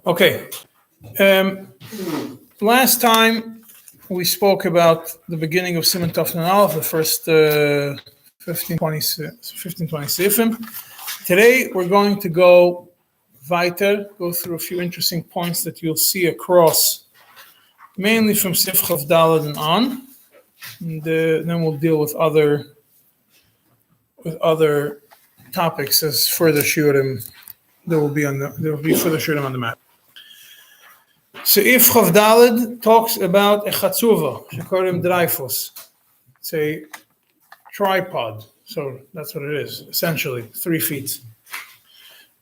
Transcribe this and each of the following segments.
Okay. Last time we spoke about the beginning of Siman Tov Nun Aleph, the first 15-20 sifim. Today we're going to go through a few interesting points that you'll see across, mainly from Sif Chav Daled and on. And then we'll deal with other topics as further shiurim. There will be further shiurim on the map. Seif Chav Daled talks about a chatzuva, shekorim dreifus. It's a tripod, so that's what it is, essentially, 3 feet.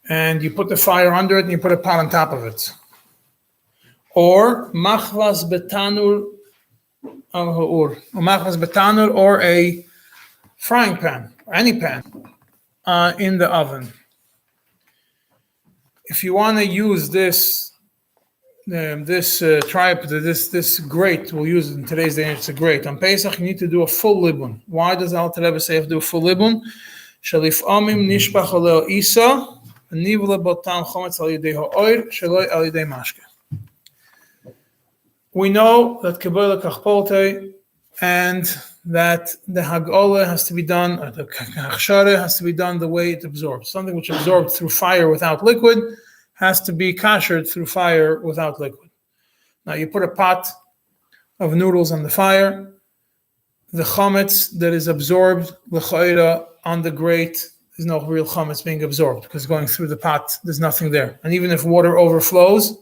And you put the fire under it and you put a pot on top of it. Or machvas betanur or a frying pan, or any pan, in the oven. If you want to use this tripod, this grate, we'll use it in today's day. It's a grate. On Pesach, you need to do a full libun. Why does Al Rebbe say you have to do a full libun? Shalif amim nishpach aleo isa, nivle botam chometz al yidei ha'oir, shaloi al yidei mashke. We know that Kabbalah Kachpolte and that the Hagolah has to be done, or the Hachshara has to be done the way it absorbs. Something which absorbed through fire without liquid has to be kashered through fire without liquid. Now you put a pot of noodles on the fire, the chametz that is absorbed, l'chayra, on the grate, there's no real chametz being absorbed because going through the pot, there's nothing there. And even if water overflows,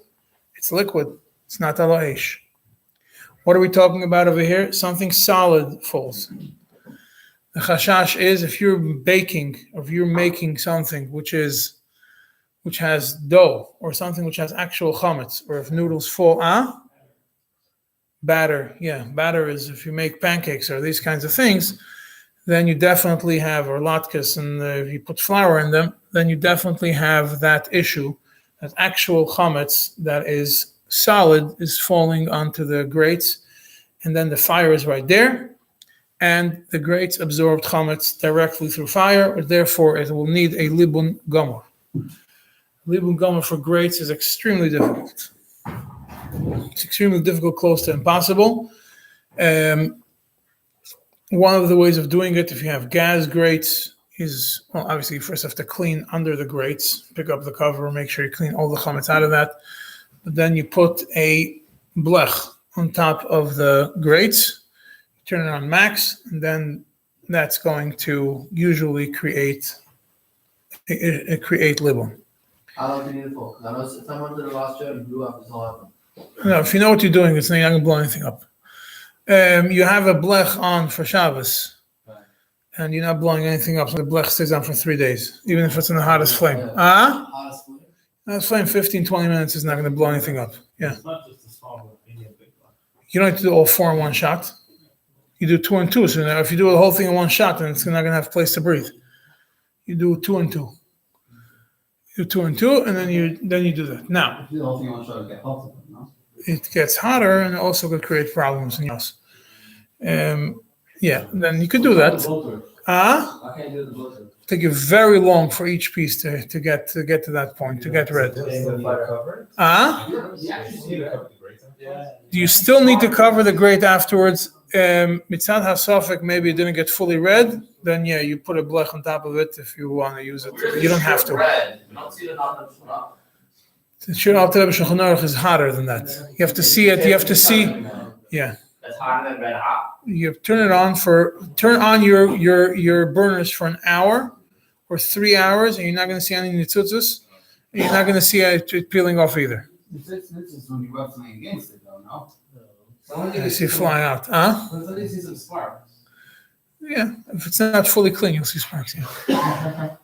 it's liquid. It's not ala eish. What are we talking about over here? Something solid falls. The chashash is if you're baking, or if you're making something which has dough, or something which has actual chametz, or if noodles fall, batter. Yeah, batter is if you make pancakes or these kinds of things, then you definitely have, or latkes, and if you put flour in them, then you definitely have that issue, that actual chametz that is solid is falling onto the grates, and then the fire is right there, and the grates absorbed chametz directly through fire, therefore it will need a libun gomer. Libun gomer for grates is extremely difficult. It's extremely difficult, close to impossible. One of the ways of doing it, if you have gas grates, is, well, obviously you first have to clean under the grates, pick up the cover, make sure you clean all the chametz out of that. But then you put a blech on top of the grates, turn it on max, and then that's going to usually create libun. How long do you need it for? Because I know someone did it last year and blew up his whole oven. No, if you know what you're doing, it's not going to blow anything up. You have a blech on for Shabbos, right, and you're not blowing anything up, so the blech stays on for 3 days, even if it's in the hottest flame. Hottest flame? Hottest flame, 15, 20 minutes is not going to blow anything up. Yeah. It's not just a small one, you need a big one. You don't have to do all 4 in one shot. You do 2 and 2. So now if you do the whole thing in one shot, then it's not going to have a place to breathe. You do 2 and 2. You do 2 and 2, and then you do that. Now, the whole thing in one shot, get hot, no? It gets hotter, and it also could create problems in your house. Yeah, then you could do that. I can't do the bloater. Take you very long for each piece to get to that point, to get red. Do You still need to cover the grate afterwards. Mitzad hasafek, maybe it didn't get fully red, then yeah, you put a blech on top of it if you want to use it. You don't have to. Red. You don't see the not. The Shiur Al Rebbe Shulchan Aruch is hotter than that. You have to see it. You have to see. Yeah. That's hotter than red hot. You turn on your burners for an hour or 3 hours, and you're not going to see any nitzutzos, and you're not going to see it peeling off either. It's when you rub something against it, though, no? I see it flying out. At least see some sparks. Yeah, if it's not fully clean, you'll see sparks. Yeah.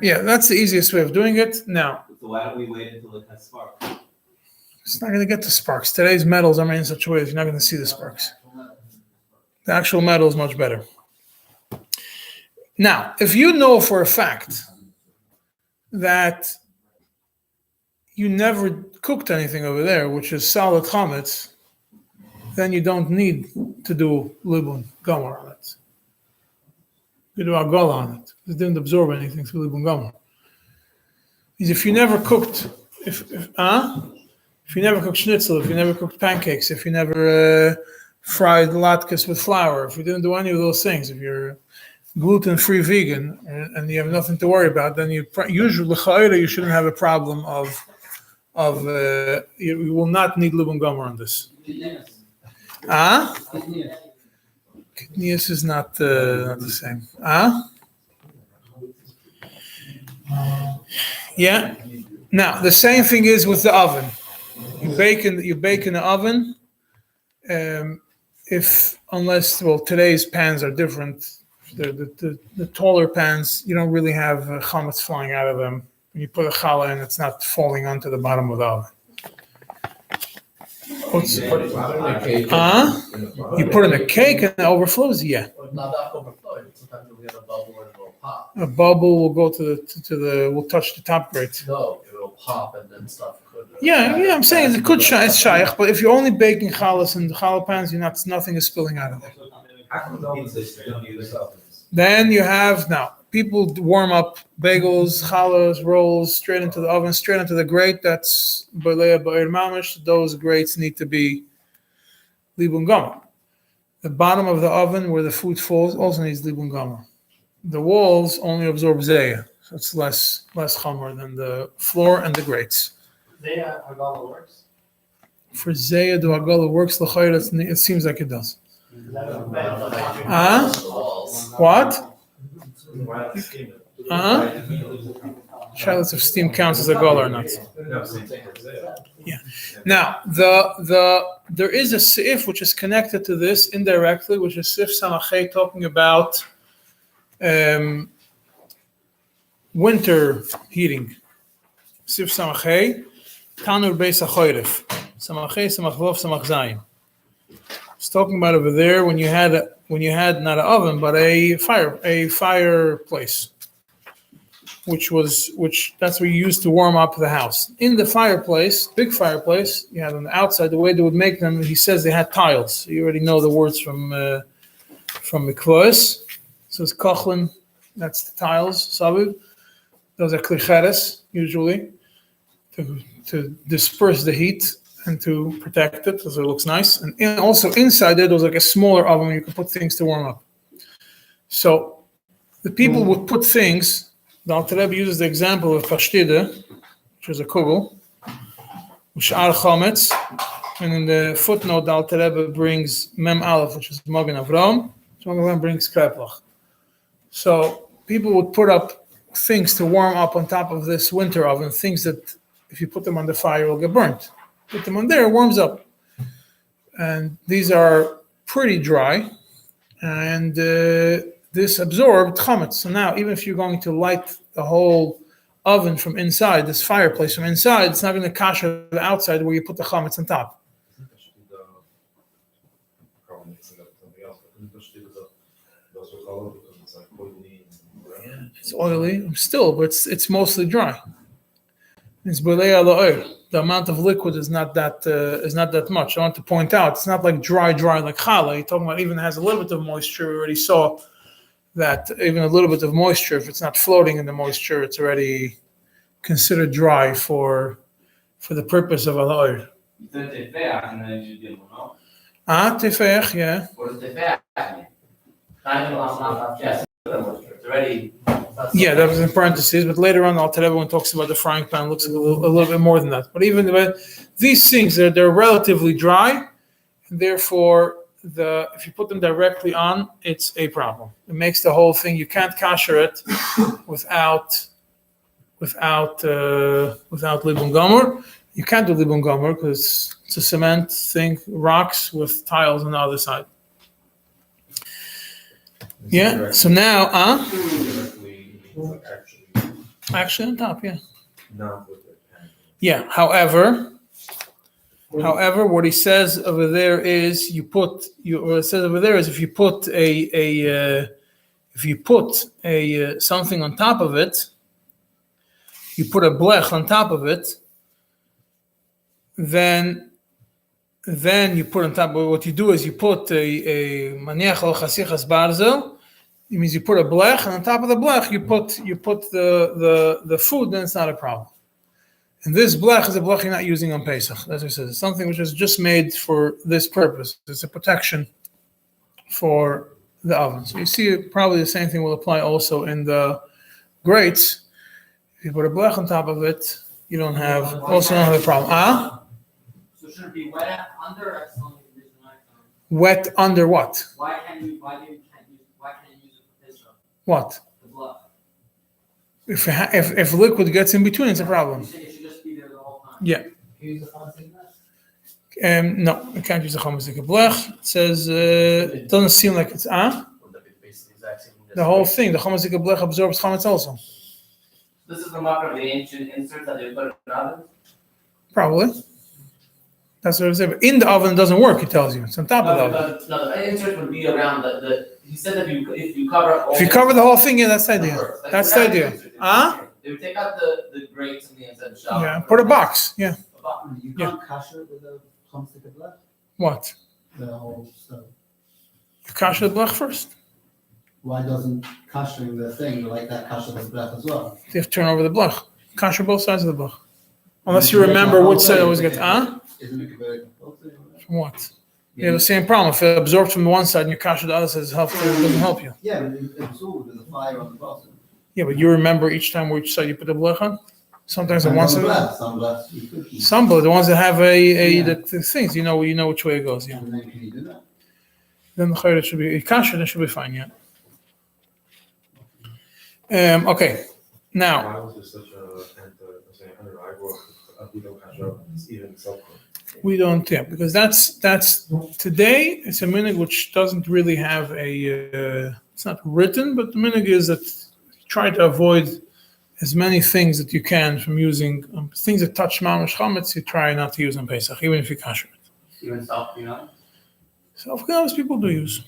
Yeah, that's the easiest way of doing it. Now, So why don't we wait until it has sparks? it's not going to get the sparks. Today's metals are made in such a way that you're not going to see the sparks. The actual metal is much better. Now, if you know for a fact that you never cooked anything over there, which is solid chametz, then you don't need to do libun gomer on it. You do agala on it. It didn't absorb anything through libun gomer. If you never cooked if you never cooked schnitzel, if you never cooked pancakes, if you never fried latkes with flour, if you didn't do any of those things, if you're gluten-free vegan and you have nothing to worry about, then usually you shouldn't have a problem of you will not need libun gomer on this. Kidneys is not the same. Yeah. Now the same thing is with the oven. You bake in the oven. Unless today's pans are different. The taller pans, you don't really have chametz flying out of them. When you put a challah in, it's not falling onto the bottom of the oven. You put in a cake and it overflows? Yeah. Not that overflowing. Sometimes you'll get a bubble and it will pop. A bubble will go will touch the top grate. No, it will pop and then stuff could. Yeah, I'm saying it could it's shaykh, but if you're only baking challahs in the challah pans, nothing is spilling out of there. Then you have people warm up bagels, challahs, rolls straight into the oven, straight into the grate. That's b'leia b'ir mamish. Those grates need to be libun gomer. The bottom of the oven where the food falls also needs libun gomer. The walls only absorb zeya, so it's less chomer than the floor and the grates. Zeya hagala works. For zeya, do hagala works? It seems like it does. What? Charlottes of steam counts as a hagala or not? Yeah. Now there is a seif which is connected to this indirectly, which is seif samachay, talking about winter heating. Seif samachay, tanur beis hachoyref, samachay samach vov samach zayim. It's talking about over there when you had not an oven but a fireplace, which that's what you used to warm up the house. In the fireplace, big fireplace, you had on the outside, the way they would make them, he says they had tiles. So you already know the words from Mikvos. So it's kochlin, that's the tiles, saviv. Those are klicheres, usually, to disperse the heat and to protect it, so it looks nice. And also inside there was like a smaller oven where you could put things to warm up. So the people would put things. The Alter Rebbe uses the example of pashtide, which is a kugel, u'sh'ar chometz, and in the footnote, the Alter Rebbe brings mem aleph, which is Magen Avram. Magen Avram brings kreplach. So people would put up things to warm up on top of this winter oven, things that if you put them on the fire will get burnt. Put them on there, it warms up. And these are pretty dry, and this absorbed chametz. So now, even if you're going to light the whole oven from inside, this fireplace from inside, it's not going to kasher the outside where you put the chametz on top. It's oily still, but it's mostly dry. It's b'leia la'or. The amount of liquid is not that much. I want to point out, it's not like dry like challah. You're talking about even has a little bit of moisture. We already saw that even a little bit of moisture, if it's not floating in the moisture, it's already considered dry for the purpose of al-oir. Tefech, yeah. Yeah, that was in parentheses, but later on, Alter Rebbe, when talks about the frying pan, looks a little bit more than that. But even these things, they're relatively dry, and therefore, if you put them directly on, it's a problem. It makes the whole thing, you can't kasher it without libun gomer. You can't do libun gomer because it's a cement thing, rocks with tiles on the other side. Yeah, so now, actually on top, yeah. Yeah, however, what he says over there is if you put something on top of it, you put a blech on top of it, then you put on top. What you do is you put a maniach al chasichas barzel. It means you put a blech, and on top of the blech you put the food. Then it's not a problem. And this blech is a blech you're not using on Pesach. That's what it says. It's something which is just made for this purpose. It's a protection for the oven. So you see, probably the same thing will apply also in the grates. If you put a blech on top of it, you don't have a problem. So should it be wet under or something? Wet under what? Why can't you use it for Pesach? What? The blood. If liquid gets in between, it's a problem. You say it should just be there the whole time. Yeah. Can you use the fancy blech? No, you can't use the chametzik blech. It says it doesn't seem like it's Would that be basically the exact same? the whole thing. The chametzik blech absorbs chametz also. This is the mark of the ancient insert that they put in the oven. Probably. That's what it says. But in the oven, it doesn't work. It tells you it's on top of the oven. No, the insert would be around the. He said that if you cover all. If you cover the whole thing, yeah, that's the idea. That's the idea. They would take out the grates and the inside of the shell. Yeah, put a box. Yeah. You can't kasher with a fancy blech? What? The whole stuff. You kasher the blech first. Why doesn't kashering the thing like that kasher the blech as well? You have to turn over the blech. Kasher both sides of the blech. Unless you remember which side always gets Isn't it very compulsory? From what? You have the same problem. If it absorbs from the one side and you kasher the other side, it doesn't help you. Yeah, but it absorbs with the fire on the bottom. Yeah, but you remember each time which side you put the blech on? Sometimes on one side. Some blechs you could use. Some, but the ones that have Yeah. the things, you know which way it goes. Yeah. And then can you do that? Then the chayre should be kasher. That should be fine. Yeah. Okay. Now Why was there such even self-clean? we don't. Yeah, because that's today. It's a minhag which doesn't really have a. It's not written, but the minhag is that try to avoid as many things that you can from using things that touch mamash chametz. You try not to use on Pesach, even if you kasher it. Even self-clean. Self-clean people do use.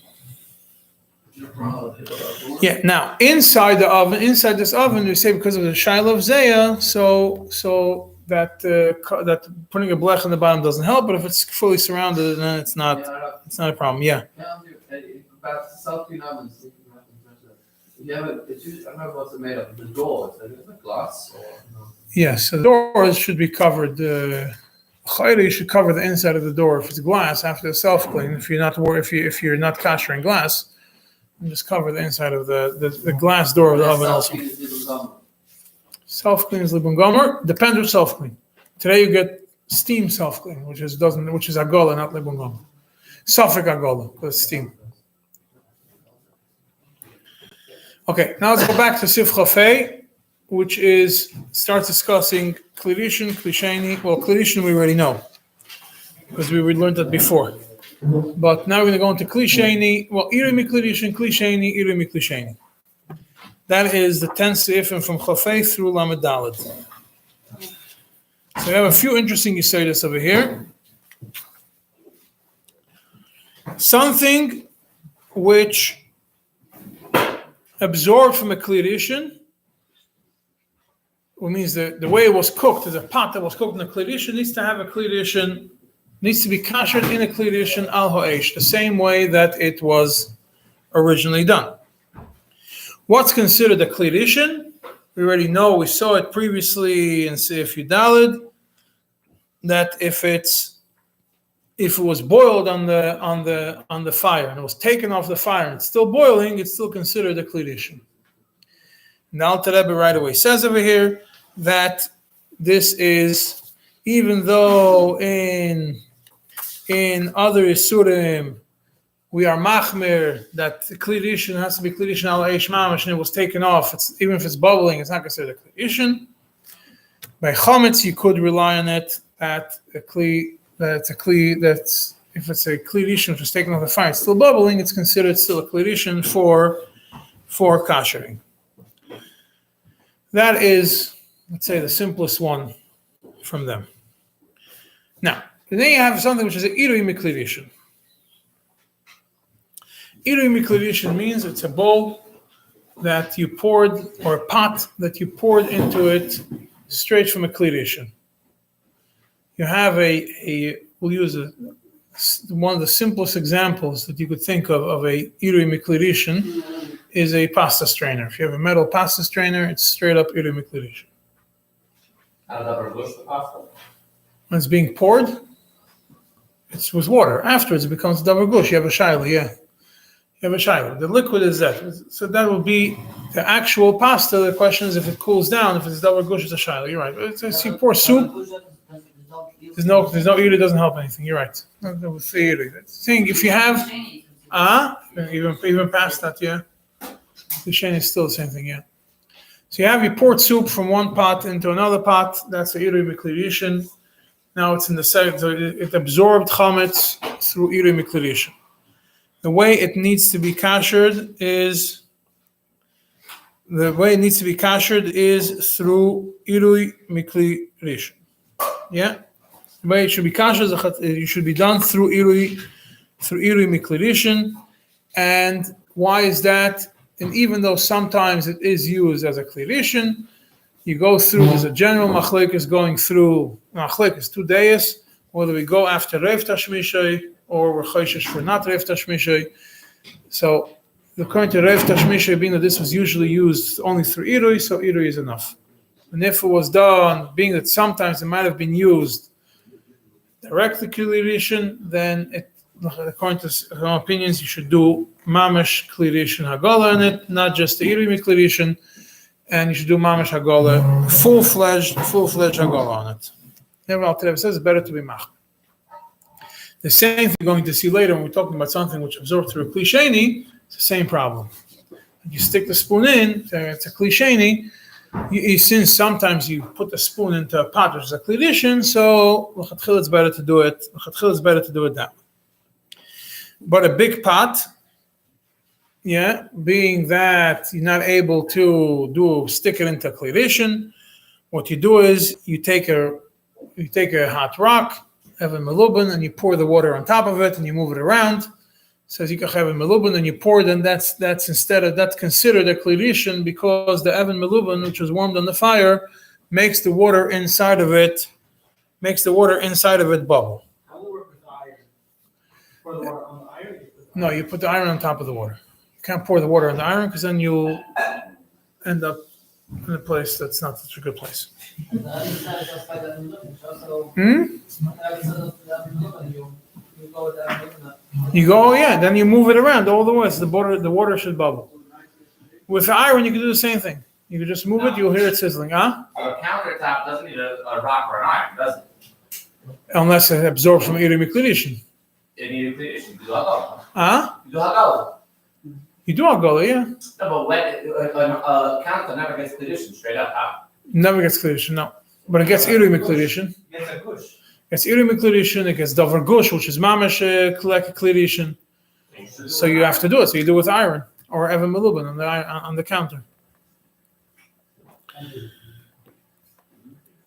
Yeah. Now inside the oven, inside this oven, we say because of the shaila of zeya, so that that putting a blech on the bottom doesn't help. But if it's fully surrounded, then it's not a problem. Yeah. About self-clean ovens. You have it's usually, I don't know what's it made of. The door, is it glass or no? Yes. So the doors should be covered. You should cover the inside of the door if it's glass after the self-clean. If you're not if you're not kashering glass, then just cover the inside of the glass door of the oven also. Self-clean is libun gomer. Depends on self-clean. Today you get steam self-clean, which is agola, not libun gomer. Suffolk agola, because it's steam. Okay, now let's go back to Sif Chafei, which starts discussing Klirishin, Klisheni. Well, Klirishin we already know, because we learned that before. But now we're going to go into Klisheni. Well, Irimi Klirishin, Klisheni, Irimi Klisheni. That is the 10 Sifim from Chafei through Lamed Daled. So we have a few interesting Yisaitis over here. Something which absorbed from a klirishin, which means the way it was cooked, is a pot that was cooked in a klirishin, needs to have a klirishin, needs to be kashered in a klirishin al ha'esh, the same way that it was originally done. What's considered a klirishin? We already know, we saw it previously in Seif Yudalid, that if it was boiled on the fire and it was taken off the fire and it's still boiling, it's still considered a klirishin. Now Alter Rebbe right away says over here that this is, even though in other Isurim we are machmir that the klirishin has to be klirishin al eish mamash and it was taken off, even if it's bubbling, it's not considered a klirishin. By chametz you could rely on it that that's if it's a klirishin which is taken off the fire, it's still bubbling, it's considered still a klirishin for kashering. That is, let's say, the simplest one from them. Now, then you have something which is an irui miklirishin. Irui miklirishin means it's a bowl that you poured, or a pot that you poured into it straight from a klirishin. You have we'll use one of the simplest examples that you could think of a irui miklirishin is a pasta strainer. If you have a metal pasta strainer, it's straight up irui miklirishin. Out of the bush, the pasta. When it's being poured, it's with water. Afterwards, it becomes davar gush. You have a shiloh, yeah. You have a shiloh. The liquid is that. So that will be the actual pasta. The question is if it cools down, if it's davar gush, it's a shiloh. You're right. It's you pour soup. There's no iri, doesn't help anything. You're right. No, saying if you have even past that, yeah. The sheni is still the same thing, yeah. So you poured soup from one pot into another pot. That's the iri miklirishin. Now it's in the second, so it absorbed chametz through iri miklirishin. The way it needs to be kashered is through iri miklirishin. Yeah, the way it should be kashered, it should be done through iri miklirishin. And why is that? And even though sometimes it is used as a klirishin, you go through, there's a general machlekes going through, machlekes 2 days, whether we go after Rev Tashmishay or we're chayshish for not Rev Tashmishay. So, according to Rev Tashmishay, being that this was usually used only through Irui, so Irui is enough. And if it was done, being that sometimes it might have been used directly klirishin, then it, according to some opinions, you should do mamash klirishin hagola in it, not just the iri miklirishin, and you should do mamash hagola, full-fledged hagola on it. Never Al says it's better to be mach. The same thing we're going to see later when we're talking about something which absorbed through a klisheni. It's the same problem. You stick the spoon in, it's a klisheni. Since sometimes you put the spoon into a pot which is a klirishin, so it's better to do it. That way. But a big pot, yeah, being that you're not able to stick it into klirishin, what you do is you take a hot rock, have a melubin, and you pour the water on top of it, and you move it around. Says you can have a melubin, and you pour it, and that's considered a klirishin because the even melubin, which was warmed on the fire, makes the water inside of it bubble. How will it work with the iron? Pour the water on the iron? No, you put the iron on top of the water. You can't pour the water on the iron because then you'll end up in a place that's not such a good place. You go, yeah, then you move it around all the way. So the water should bubble. With the iron, you can do the same thing. You can just move it, you'll hear it sizzling. A countertop doesn't need a rock or an iron, does it? Unless it absorbs from iri miklirishin. It needs klirishin. You do hagola. You do hagola, yeah. No, but when a countertop never gets klirishin straight up. Never gets klirishin, no. But it gets iri miklirishin. Gets a gush. It's iri miklirishin, it gets davar gush, which is mamash klirishin. So you have to do it. So you do it with iron or even melubin on the counter.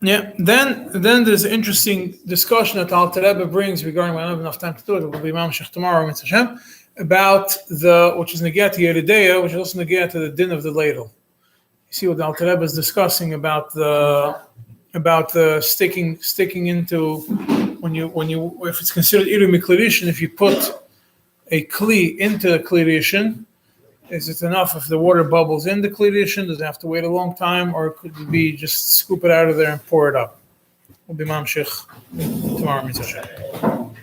Yeah. Then there's an interesting discussion that Alter Rebbe brings regarding. We don't have enough time to do it. It will be Mamshech tomorrow, Mitzvah Hashem, about which is negat Yeridea, which is also negat to the din of the ladle. You see what the Alter Rebbe is discussing about the sticking into when you if it's considered iri miklirishin, if you put a kli into the klirishin, is it enough if the water bubbles in the klirishin? Does it have to wait a long time, or could it be just scoop it out of there and pour it up? We'll be mamshich tomorrow, Mitzvah Hashem.